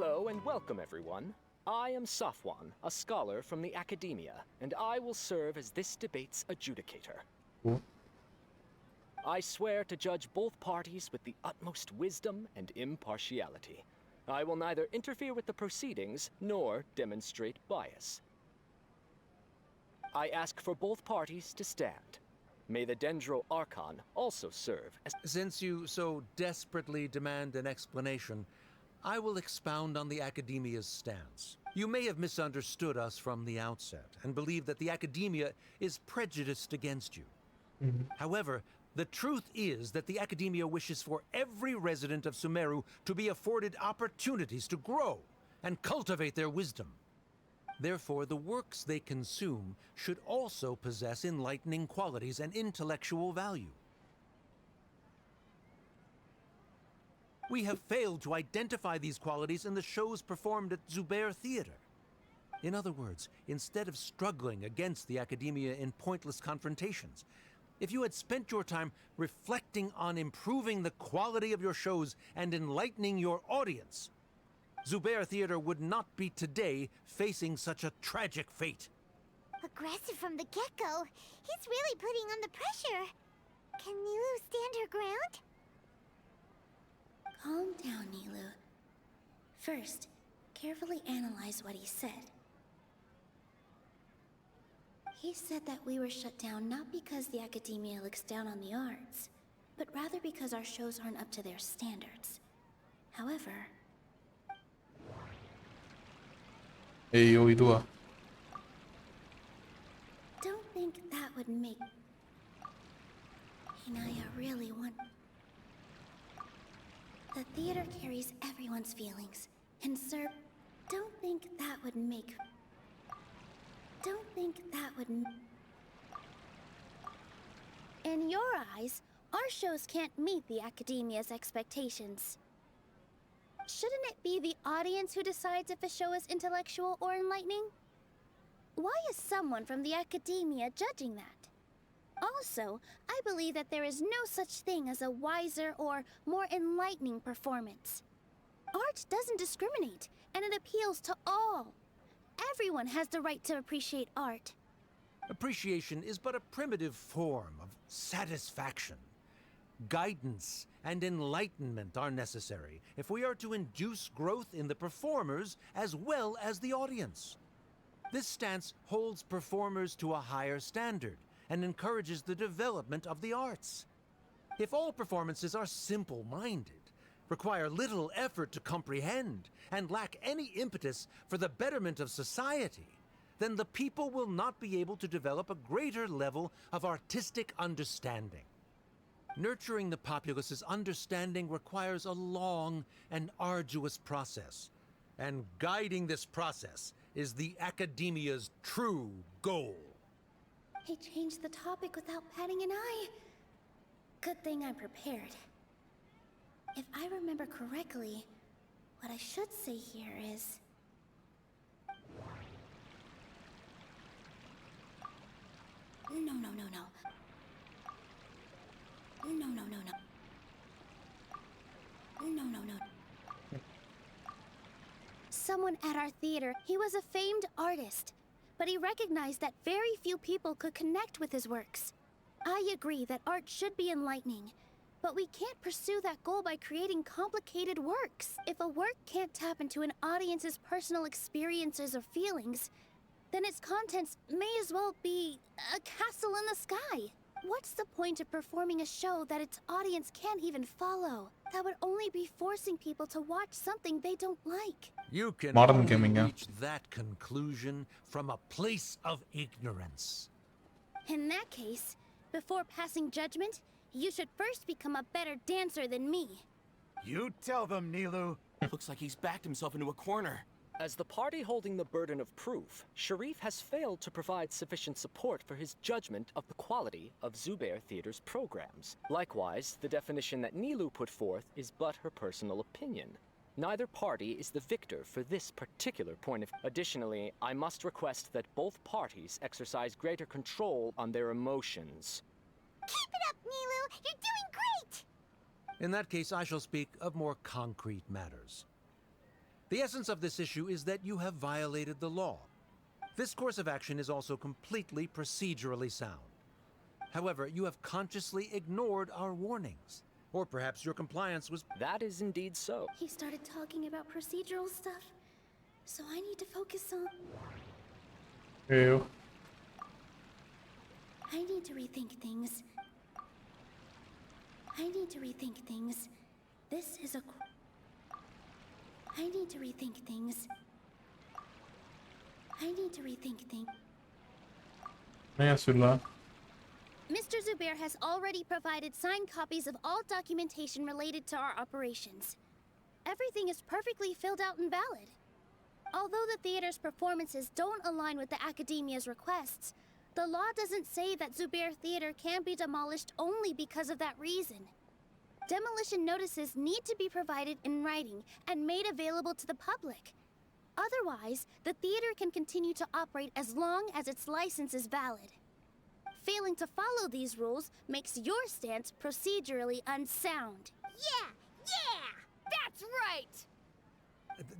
Hello and welcome, everyone. I am Safwan, a scholar from the academia, and I will serve as this debate's adjudicator. Cool. I swear to judge both parties with the utmost wisdom and impartiality. I will neither interfere with the proceedings nor demonstrate bias. I ask for both parties to stand. May the Dendro Archon also serve as... Since you so desperately demand an explanation, I will expound on the Academia's stance. You may have misunderstood us from the outset and believe that the Academia is prejudiced against you. However, the truth is that the Academia wishes for every resident of Sumeru to be afforded opportunities to grow and cultivate their wisdom. Therefore, the works they consume should also possess enlightening qualities and intellectual value. We have failed to identify these qualities in the shows performed at Zubair Theater. In other words, instead of struggling against the Academia in pointless confrontations, if you had spent your time reflecting on improving the quality of your shows and enlightening your audience, Zubair Theater would not be today facing such a tragic fate. Aggressive from the get-go. He's really putting on the pressure. Can Nilou stand her ground? Calm down, Nilou. First, carefully analyze what he said. He said that we were shut down not because the Academia looks down on the arts, but rather because our shows aren't up to their standards. However... Hey, yo, itu Don't think that would make... Hinaya really want... The theater carries everyone's feelings, and sir, don't think that would make... Don't think that would... In your eyes, our shows can't meet the Academia's expectations. Shouldn't it be the audience who decides if a show is intellectual or enlightening? Why is someone from the Academia judging that? Also, I believe that there is no such thing as a wiser or more enlightening performance. Art doesn't discriminate, and it appeals to all. Everyone has the right to appreciate art. Appreciation is but a primitive form of satisfaction. Guidance and enlightenment are necessary if we are to induce growth in the performers as well as the audience. This stance holds performers to a higher standard and encourages the development of the arts. If all performances are simple-minded, require little effort to comprehend, and lack any impetus for the betterment of society, then the people will not be able to develop a greater level of artistic understanding. Nurturing the populace's understanding requires a long and arduous process, and guiding this process is the Academia's true goal. He changed the topic without batting an eye. Good thing I'm prepared. If I remember correctly, what I should say here is... No. Someone at our theater, he was a famed artist, but he recognized that very few people could connect with his works. I agree that art should be enlightening, but we can't pursue that goal by creating complicated works. If a work can't tap into an audience's personal experiences or feelings, then its contents may as well be a castle in the sky. What's the point of performing a show that its audience can't even follow? That would only be forcing people to watch something they don't like. You can Modern only gaming, yeah. reach that conclusion from a place of ignorance. In that case, before passing judgment, you should first become a better dancer than me. You tell them, Nilou. Looks like he's backed himself into a corner. As the party holding the burden of proof, Sharif has failed to provide sufficient support for his judgment of the quality of Zubair Theater's programs. Likewise, the definition that Nilou put forth is but her personal opinion. Neither party is the victor for this particular point of... Additionally, I must request that both parties exercise greater control on their emotions. Keep it up, Nilou! You're doing great! In that case, I shall speak of more concrete matters. The essence of this issue is that you have violated the law. This course of action is also completely procedurally sound. However, you have consciously ignored our warnings. Or perhaps your compliance was... That is indeed so. He started talking about procedural stuff, so I need to focus on... Eu. I need to rethink things. I need to rethink things. This is a... I need to rethink things. I need to rethink things. Nem assuro lá. Mr. Zubair has already provided signed copies of all documentation related to our operations. Everything is perfectly filled out and valid. Although the theater's performances don't align with the Academia's requests, the law doesn't say that Zubair Theater can be demolished only because of that reason. Demolition notices need to be provided in writing and made available to the public. Otherwise, the theater can continue to operate as long as its license is valid. Failing to follow these rules makes your stance procedurally unsound. Yeah! That's right!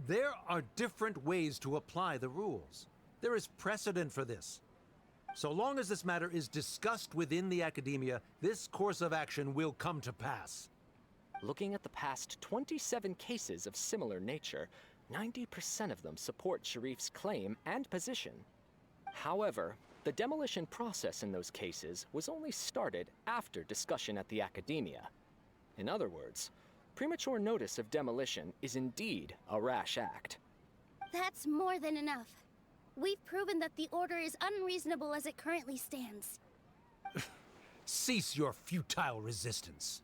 There are different ways to apply the rules. There is precedent for this. So long as this matter is discussed within the Academia, this course of action will come to pass. Looking at the past 27 cases of similar nature, 90% of them support Sharif's claim and position. However, the demolition process in those cases was only started after discussion at the Academia. In other words, premature notice of demolition is indeed a rash act. That's more than enough. We've proven that the order is unreasonable as it currently stands. Cease your futile resistance.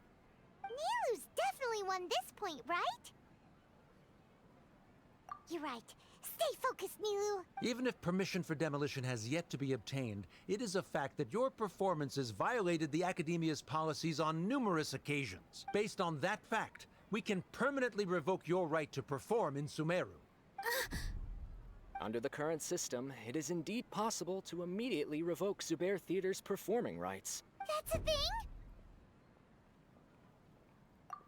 Nilou's definitely won this point, right? You're right. Stay focused, Nilou. Even if permission for demolition has yet to be obtained, it is a fact that your performances violated the Academia's policies on numerous occasions. Based on that fact, we can permanently revoke your right to perform in Sumeru. Under the current system, it is indeed possible to immediately revoke Zubair Theater's performing rights. That's a thing?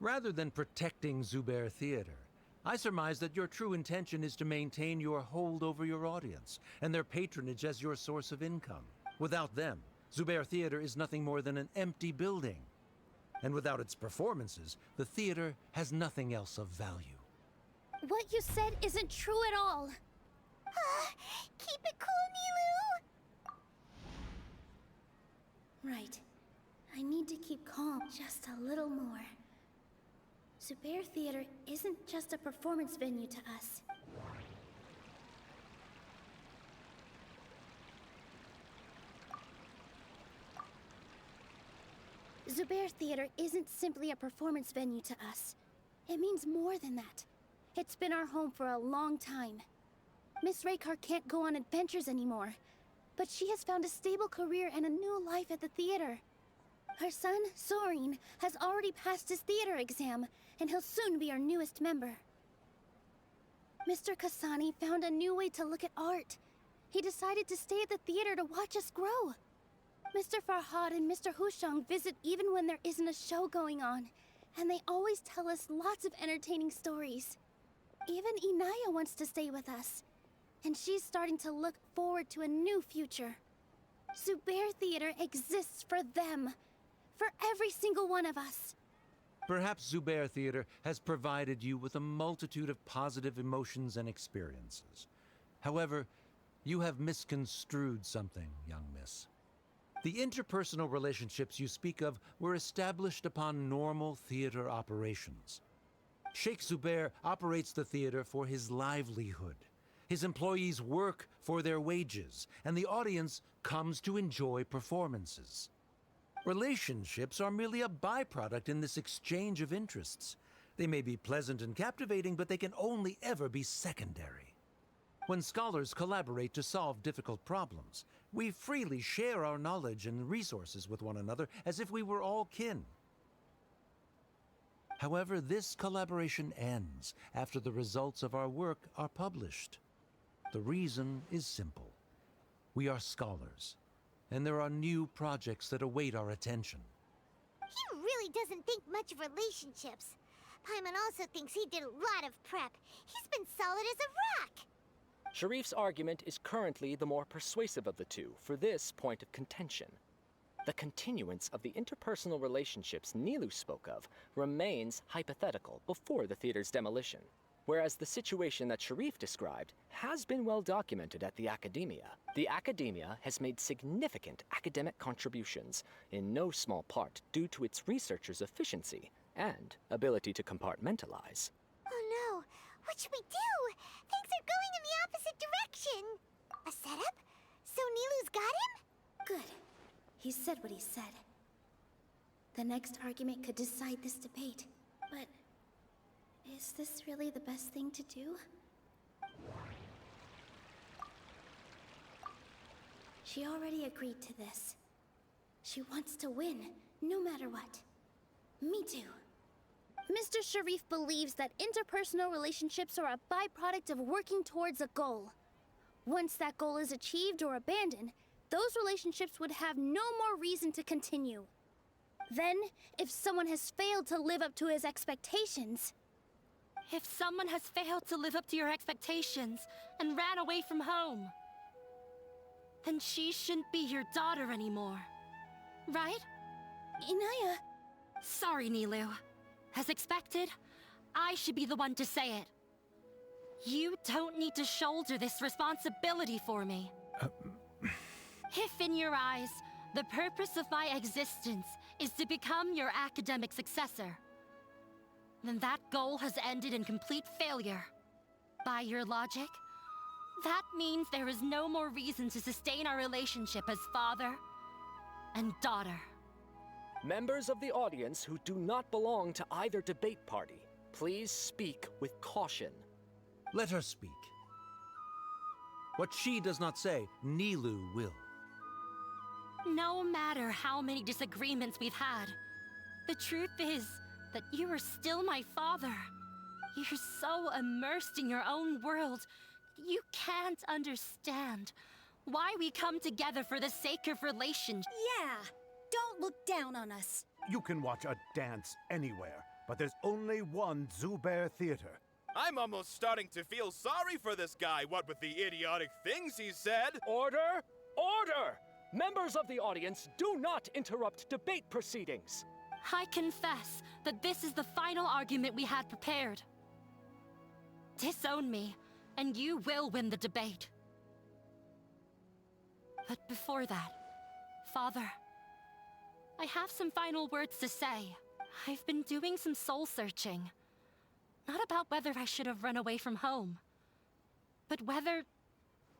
Rather than protecting Zubair Theater, I surmise that your true intention is to maintain your hold over your audience and their patronage as your source of income. Without them, Zubair Theater is nothing more than an empty building. And without its performances, the theater has nothing else of value. What you said isn't true at all. Keep it cool, Nilou. Right. I need to keep calm just a little more. Zubair Theater isn't just a performance venue to us. Zubair Theater isn't simply a performance venue to us. It means more than that. It's been our home for a long time. Miss Raykar can't go on adventures anymore, but she has found a stable career and a new life at the theater. Her son, Soren, has already passed his theater exam, and he'll soon be our newest member. Mr. Kasani found a new way to look at art. He decided to stay at the theater to watch us grow. Mr. Farhad and Mr. Hushang visit even when there isn't a show going on, and they always tell us lots of entertaining stories. Even Inaya wants to stay with us, and she's starting to look forward to a new future. Zubair Theater exists for them, for every single one of us. Perhaps Zubair Theater has provided you with a multitude of positive emotions and experiences. However, you have misconstrued something, young miss. The interpersonal relationships you speak of were established upon normal theater operations. Sheikh Zubair operates the theater for his livelihood. His employees work for their wages, and the audience comes to enjoy performances. Relationships are merely a byproduct in this exchange of interests. They may be pleasant and captivating, but they can only ever be secondary. When scholars collaborate to solve difficult problems, we freely share our knowledge and resources with one another as if we were all kin. However, this collaboration ends after the results of our work are published. The reason is simple. We are scholars, and there are new projects that await our attention. He really doesn't think much of relationships. Paimon also thinks he did a lot of prep. He's been solid as a rock. Sharif's argument is currently the more persuasive of the two for this point of contention. The continuance of the interpersonal relationships Nilou spoke of remains hypothetical before the theater's demolition, whereas the situation that Sharif described has been well documented at the Academia. The Academia has made significant academic contributions, in no small part due to its researchers' efficiency and ability to compartmentalize. Oh no, what should we do? Things are going in the opposite direction. A setup? So Nilou's got him? Good. He said what he said. The next argument could decide this debate. But is this really the best thing to do? She already agreed to this. She wants to win, no matter what. Me too. Mr. Sharif believes that interpersonal relationships are a byproduct of working towards a goal. Once that goal is achieved or abandoned, those relationships would have no more reason to continue. Then, if someone has failed to live up to his expectations... If someone has failed to live up to your expectations and ran away from home, then she shouldn't be your daughter anymore. Right? Inaya... Sorry, Nilou. As expected, I should be the one to say it. You don't need to shoulder this responsibility for me. If in your eyes, the purpose of my existence is to become your academic successor, then that goal has ended in complete failure. By your logic, that means there is no more reason to sustain our relationship as father and daughter. Members of the audience who do not belong to either debate party, please speak with caution. Let her speak. What she does not say, Nilou will. No matter how many disagreements we've had, the truth is that you are still my father. You're so immersed in your own world, you can't understand why we come together for the sake of relationship. Yeah, don't look down on us. You can watch a dance anywhere, but there's only one Zubair Theater. I'm almost starting to feel sorry for this guy, what with the idiotic things he said. Order! Order! Members of the audience, do not interrupt debate proceedings. I confess that this is the final argument we had prepared. Disown me, and you will win the debate. But before that, Father, I have some final words to say. I've been doing some soul-searching. Not about whether I should have run away from home, but whether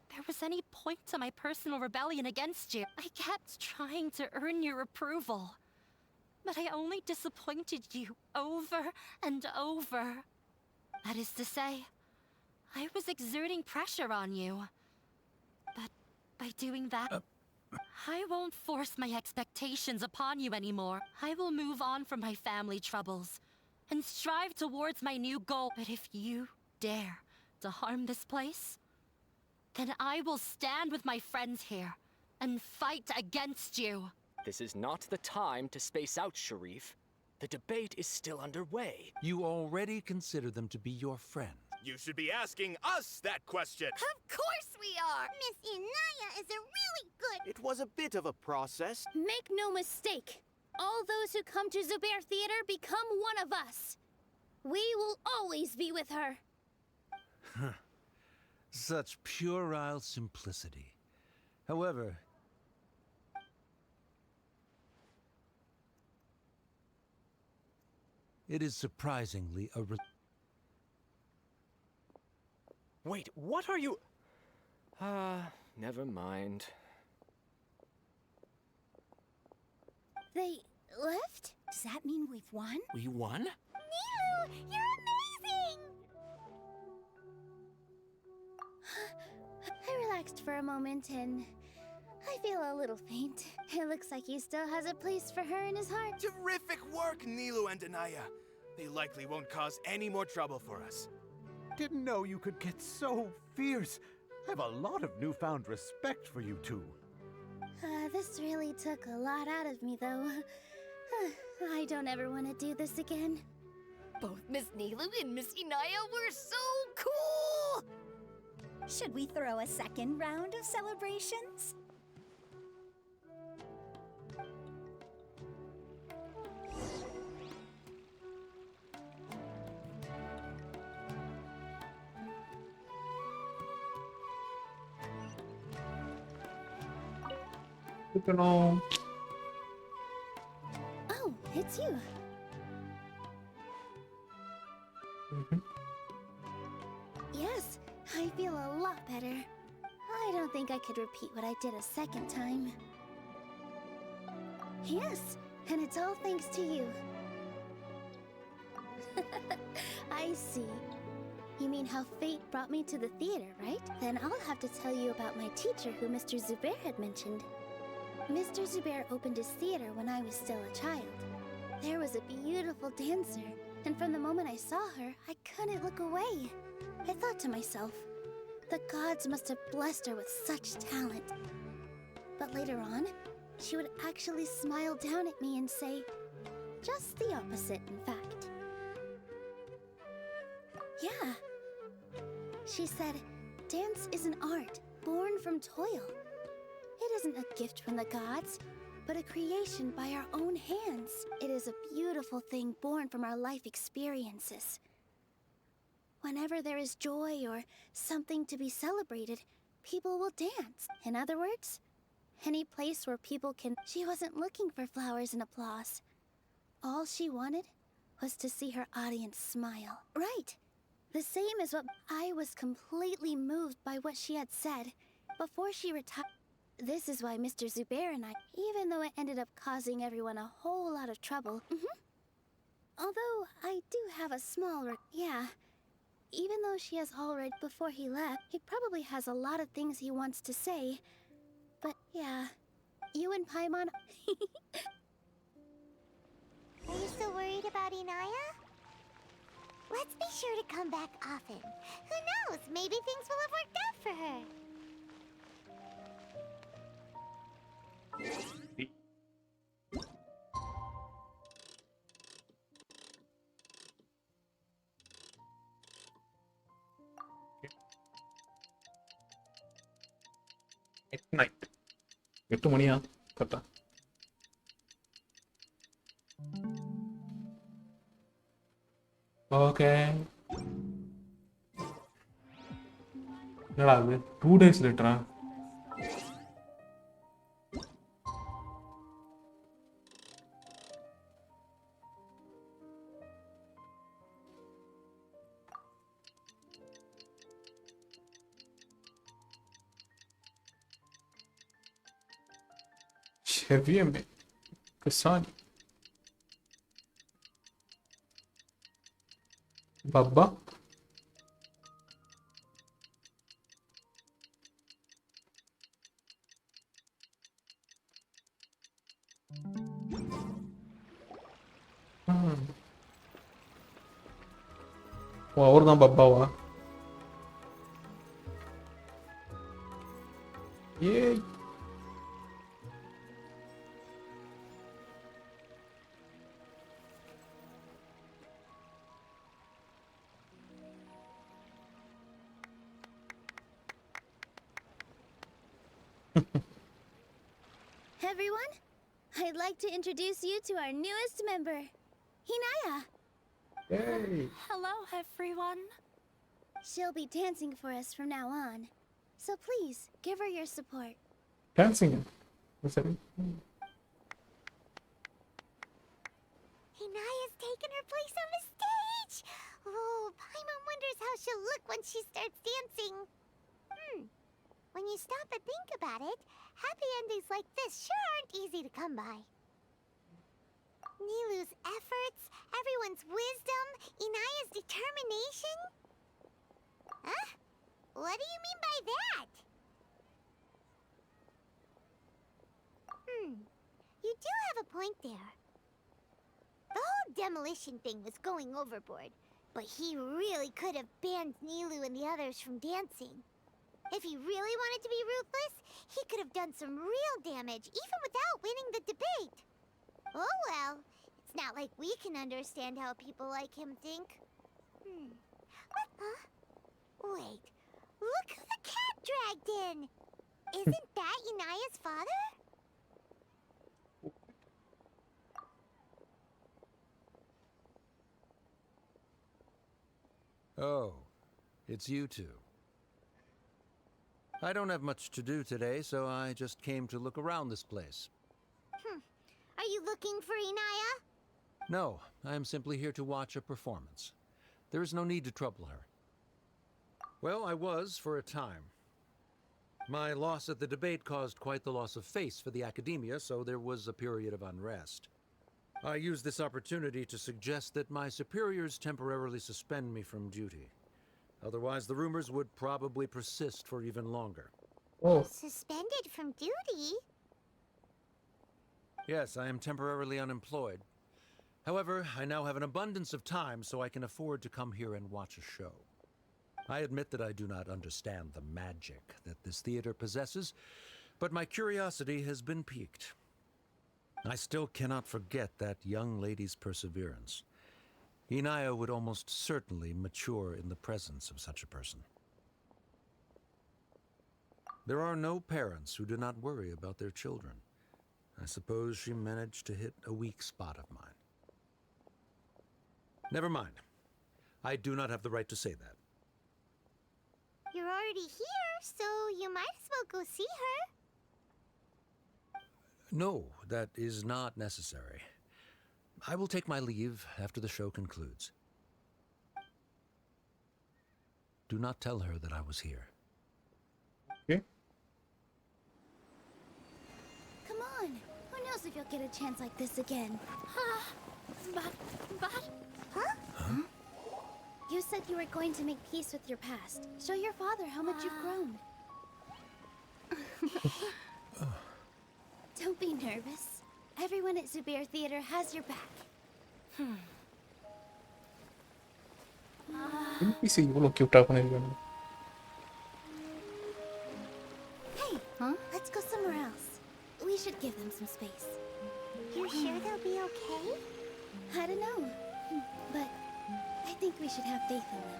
there was any point to my personal rebellion against you. I kept trying to earn your approval, but I only disappointed you over and over. That is to say, I was exerting pressure on you. But by doing that, I won't force my expectations upon you anymore. I will move on from my family troubles and strive towards my new goal. But if you dare to harm this place, then I will stand with my friends here and fight against you. This is not the time to space out, Sharif. The debate is still underway. You already consider them to be your friend. You should be asking us that question. Of course we are! Miss Inaya is a really good... It was a bit of a process. Make no mistake. All those who come to Zubair Theater become one of us. We will always be with her. Such puerile simplicity. However, it is surprisingly a Wait, what are you... never mind. They left? Does that mean we've won? We won? Nilou, you're amazing! I relaxed for a moment and I feel a little faint. It looks like he still has a place for her in his heart. Terrific work, Nilou and Anaya. They likely won't cause any more trouble for us. Didn't know you could get so fierce. I have a lot of newfound respect for you two. This really took a lot out of me, though. I don't ever want to do this again. Both Miss Nilou and Miss Inaya were so cool! Should we throw a second round of celebrations? Good to know. Oh, it's you. Yes, I feel a lot better. I don't think I could repeat what I did a second time. Yes, and it's all thanks to you. I see. You mean how fate brought me to the theater, right? Then I'll have to tell you about my teacher who Mr. Zubair had mentioned. Mr. Zubair opened his theater when I was still a child. There was a beautiful dancer, and from the moment I saw her, I couldn't look away. I thought to myself, the gods must have blessed her with such talent. But later on, she would actually smile down at me and say, just the opposite, in fact. Yeah. She said, dance is an art born from toil. It isn't a gift from the gods, but a creation by our own hands. It is a beautiful thing born from our life experiences. Whenever there is joy or something to be celebrated, people will dance. In other words, any place where people can... She wasn't looking for flowers and applause. All she wanted was to see her audience smile. Right. The same as what I was completely moved by what she had said before she retired. This is why Mr. Zubair and I, even though it ended up causing everyone a whole lot of trouble. Although I do have a small... Yeah. Even though she has already... Before he left, he probably has a lot of things he wants to say. But yeah, you and Paimon... Are you still worried about Inaya? Let's be sure to come back often. Who knows? Maybe things will have worked out for her. At night. 8 மணியா கரெக்டா? Okay. என்னடா அது 2 days லேட்டரா? Heavy Kasani Baba அவர்தான் பப்பாவா? ஏய் Everyone, I'd like to introduce you to our newest member, Inaya. Hey. Hello, everyone. She'll be dancing for us from now on. So please, give her your support. Dancing. What's that? Inaya's taken her place on the stage! Oh, Paimon wonders how she'll look when she starts dancing. When you stop and think about it, happy endings like this sure aren't easy to come by. Nilou's efforts, everyone's wisdom, Inaya's determination? Huh? What do you mean by that? You do have a point there. The whole demolition thing was going overboard, but he really could have banned Nilou and the others from dancing. If he really wanted to be ruthless, he could have done some real damage, even without winning the debate. Oh well, it's not like we can understand how people like him think. What? Huh? Wait. Look who the cat dragged in! Isn't that Inaya's father? Oh, it's you two. I don't have much to do today, so I just came to look around this place. Are you looking for Inaya? No, I am simply here to watch a performance. There is no need to trouble her. Well, I was for a time. My loss at the debate caused quite the loss of face for the academia, so there was a period of unrest. I used this opportunity to suggest that my superiors temporarily suspend me from duty. Otherwise, the rumors would probably persist for even longer. Oh, Suspended from duty? Yes, I am temporarily unemployed. However, I now have an abundance of time, so I can afford to come here and watch a show. I admit that I do not understand the magic that this theater possesses, but my curiosity has been piqued. I still cannot forget that young lady's perseverance. Inaya would almost certainly mature in the presence of such a person. There are no parents who do not worry about their children. I suppose she managed to hit a weak spot of mine. Never mind. I do not have the right to say that. You're already here, so you might as well go see her. No, that is not necessary. I will take my leave after the show concludes. Do not tell her that I was here. okay. Come on. Who knows if you'll get a chance like this again? But... Huh? You said you were going to make peace with your past. Show your father how much you've grown. Don't be nervous. Everyone at Zubair Theater has your back. NPC இவ்வளோ கியூட்டா பண்ணிருக்காங்க. Hey, let's go somewhere else. We should give them some space. You're sure they'll be okay? I don't know, but I think we should have faith in them.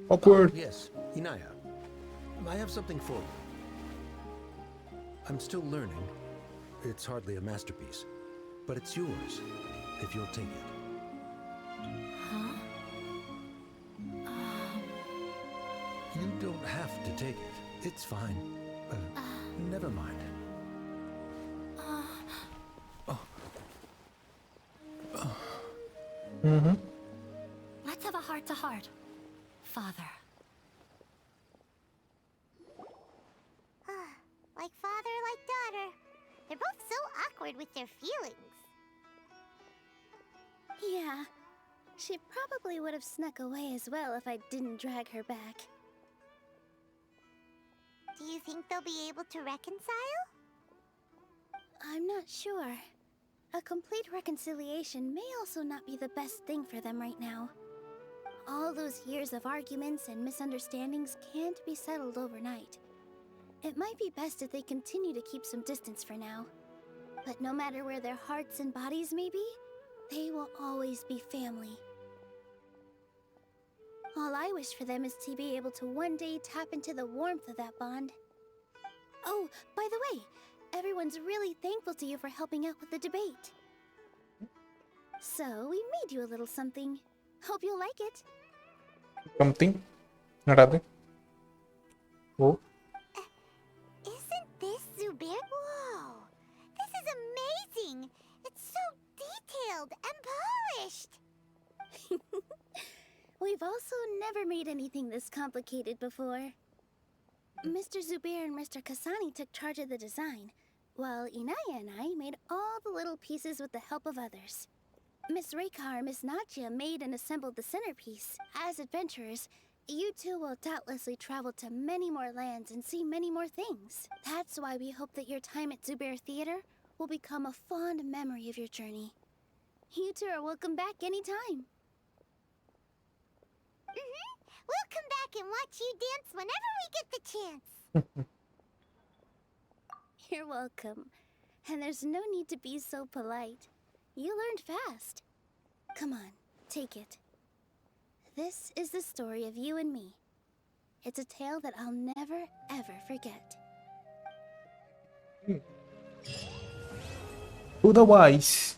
Awkward. Yes, Inaya. I have something for you. I'm still learning. It's hardly a masterpiece, but it's yours, if you'll take it. You don't have to take it. It's fine. Never mind. let's have a heart-to-heart. Father. Like father, like daughter. They're both so awkward with their feelings. Yeah, she probably would have snuck away as well if I didn't drag her back. Do you think they'll be able to reconcile? I'm not sure. A complete reconciliation may also not be the best thing for them right now. All those years of arguments and misunderstandings can't be settled overnight. It might be best if they continue to keep some distance for now. But no matter where their hearts and bodies may be, they will always be family. All I wish for them is to be able to one day tap into the warmth of that bond. Oh, by the way, everyone's really thankful to you for helping out with the debate. So, we made you a little something. Hope you'll like it. Something? என்னடாது? Oh, Isn't this Zubair? Whoa! This is amazing! It's so detailed and polished! We've also never made anything this complicated before. Mr. Zubair and Mr. Kasani took charge of the design, while Inaya and I made all the little pieces with the help of others. Miss Reika and Miss Nadja made and assembled the centerpiece. As adventurers, you two will doubtlessly travel to many more lands and see many more things. That's why we hope that your time at Zubair Theater will become a fond memory of your journey. You two are welcome back anytime. We'll come back and watch you dance whenever we get the chance. You're welcome. And there's no need to be so polite. You learned fast. Come on, take it. This is the story of you and me. It's a tale that I'll never, ever forget. To the wise.